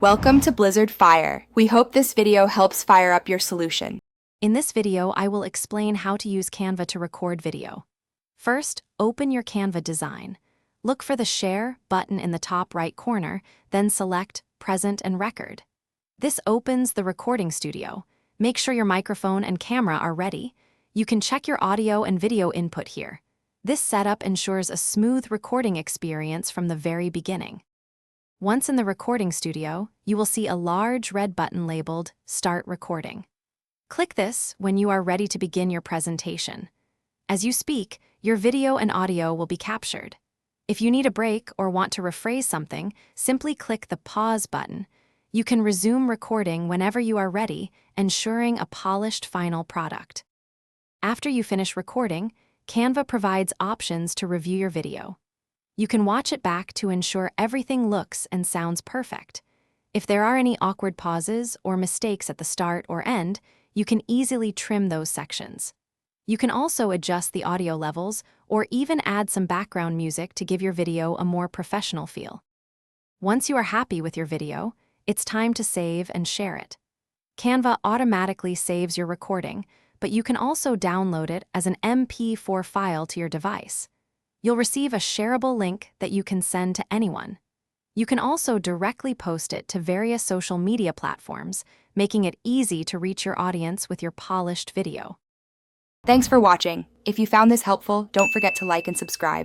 Welcome to Blizzard Fire. We hope this video helps fire up your solution. In this video, I will explain how to use Canva to record video. First, open your Canva design. Look for the Share button in the top right corner, then select Present and Record. This opens the recording studio. Make sure your microphone and camera are ready. You can check your audio and video input here. This setup ensures a smooth recording experience from the very beginning. Once in the recording studio, you will see a large red button labeled Start Recording. Click this when you are ready to begin your presentation. As you speak, your video and audio will be captured. If you need a break or want to rephrase something, simply click the Pause button. You can resume recording whenever you are ready, ensuring a polished final product. After you finish recording, Canva provides options to review your video. You can watch it back to ensure everything looks and sounds perfect. If there are any awkward pauses or mistakes at the start or end, you can easily trim those sections. You can also adjust the audio levels or even add some background music to give your video a more professional feel. Once you are happy with your video, it's time to save and share it. Canva automatically saves your recording, but you can also download it as an MP4 file to your device. You'll receive a shareable link that you can send to anyone. You can also directly post it to various social media platforms, making it easy to reach your audience with your polished video. Thanks for watching. If you found this helpful, don't forget to like and subscribe.